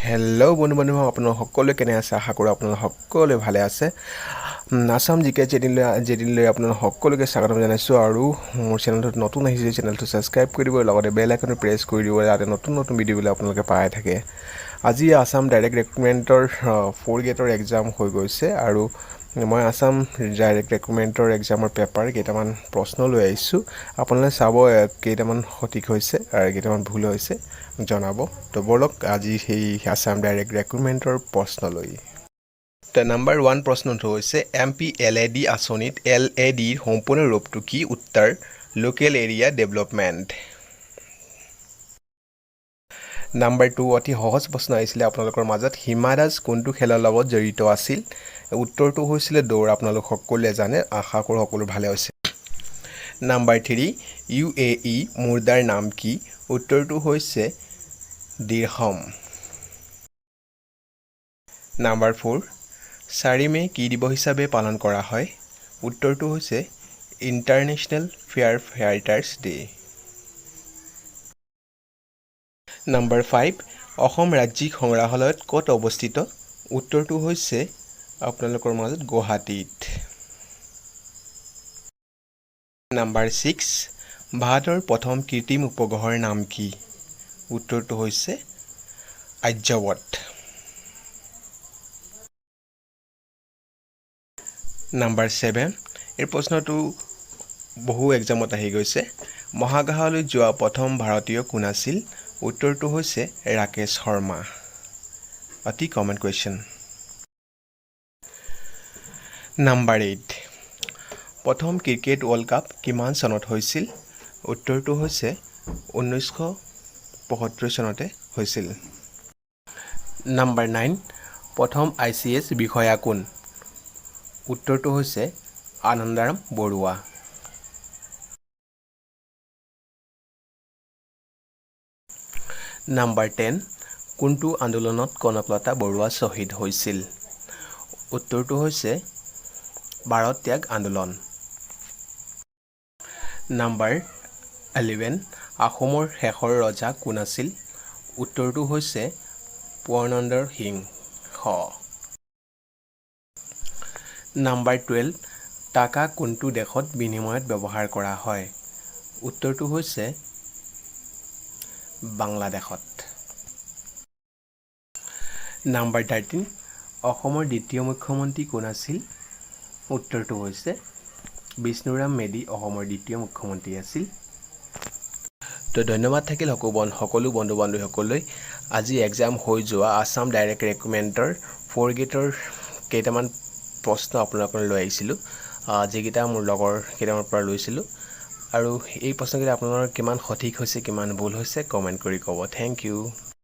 hello' বন্ধু আপোনালোক সকলোৱে কেনে আছে আশা কৰোঁ আপোনালোক সকলোৱে ভালে আছে আসাম জিকে জেডিলৈ আপোনালোক সকলোকে স্বাগতম জনাইছোঁ আৰু মোৰ চেনেলটোত নতুন আহিছে চেনেলটো ছাবস্ক্ৰাইব কৰি দিব লগতে বেল আইকনটো প্ৰেছ কৰি দিব যাতে নতুন ভিডিঅ'বিলাক আপোনালোকে পাই থাকে আজি আসাম ডাইৰেক্ট ৰিক্ৰুটমেণ্টৰ 4 গেটৰ এক্সাম হৈ গৈছে আৰু মই আসাম ডাইৰেক্ট ৰিক্ৰুটমেণ্টৰ এক্সামৰ পেপাৰ কেইটামান প্ৰশ্ন লৈ আহিছোঁ আপোনালোকে চাব কেইটামান সঠিক হৈছে আৰু কেইটামান ভুল হৈছে জনাব তো বলক আজি সেই আসাম ডাইৰেক্ট ৰিক্ৰুটমেণ্টৰ প্ৰশ্ন লৈ নাম্বাৰ 1 প্ৰশ্নটো হৈছে MPLAD আঁচনিত LADৰ সম্পূৰ্ণ ৰূপটো কি উত্তৰ লোকেল এৰিয়া ডেভেলপমেণ্ট নাম্বাৰ 2 অতি সহজ প্ৰশ্ন আহিছিলে আপোনালোকৰ মাজত হিমা দাস কোনটো খেলৰ লগত জড়িত আছিল উত্তৰটো হৈছিল দৌৰ আপোনালোক সকলোৱে জানে আশা কৰোঁ সকলো ভালে হৈছে নাম্বাৰ 3 UAE মুদ্ৰাৰ নাম কি উত্তৰটো হৈছে দিৰহম নাম্বাৰ 4 4 মে কি দিৱস হিচাপে পালন কৰা হয় উত্তৰটো হৈছে international fair fighters day number 5 Assam ৰাজ্যিক সংগ্ৰহালয়ত ক'ত অৱস্থিত উত্তৰটো হৈছে আপোনালোকৰ মাজত গুৱাহাটীত নাম্বাৰ 6 ভাৰতৰ প্ৰথম কৃত্ৰিম উপগ্ৰহৰ নাম কি উত্তৰটো হৈছে আৰ্যভট্ট নাম্বাৰ 7 এই প্ৰশ্নটো বহু এক্সামত আহি গৈছে মহাকাশলৈ যোৱা প্ৰথম ভাৰতীয় কোন আছিল উত্তৰটো হৈছে ৰাকেশ শৰ্মা অতি কমন কুৱেশ্যন নাম্বাৰ 8 প্ৰথম ক্ৰিকেট ৱৰ্ল্ড কাপ কিমান চনত হৈছিল উত্তৰটো হৈছে 1975 চনতে হৈছিল নাম্বাৰ 9 প্ৰথম ICS বিষয়া কোন উত্তৰটো হৈছে আনন্দাৰাম বৰুৱা নাম্বাৰ 10 কোনটো আন্দোলনত কনকলতা বৰুৱা শ্বহীদ হৈছিল উত্তৰটো হৈছে ভাৰত ত্যাগ আন্দোলন নাম্বাৰ 11 আহোমৰ শেষৰ ৰজা কোন আছিল উত্তৰটো হৈছে পুৰন্দৰ সিংহ নাম্বাৰ 12 টাকা কোনটো দেশত বিনিময়ত ব্যৱহাৰ কৰা হয় উত্তৰটো হৈছে বাংলাদেশত নাম্বাৰ 13 অসমৰ দ্বিতীয় মুখ্যমন্ত্ৰী কোন আছিল উত্তৰটো হৈছে বিষ্ণুৰাম মেধি অসমৰ দ্বিতীয় মুখ্যমন্ত্ৰী আছিল তো ধন্যবাদ থাকিল সকলো বন্ধু বান্ধৱীসকললৈ আজি এক্সাম হৈ যোৱা আসাম ডাইৰেক্ট ৰিক্ৰুটমেণ্টৰ 4 গেটৰ কেইটামান প্ৰশ্ন আপোনালোকৰ লৈ আহিছিলোঁ যিকেইটা মোৰ লগৰ কেইটামানৰ পৰা লৈছিলোঁ আৰু এই প্ৰশ্নকেইটা আপোনালোকৰ কিমান সঠিক হৈছে কিমান ভুল হৈছে কমেণ্ট কৰি ক'ব থেংক ইউ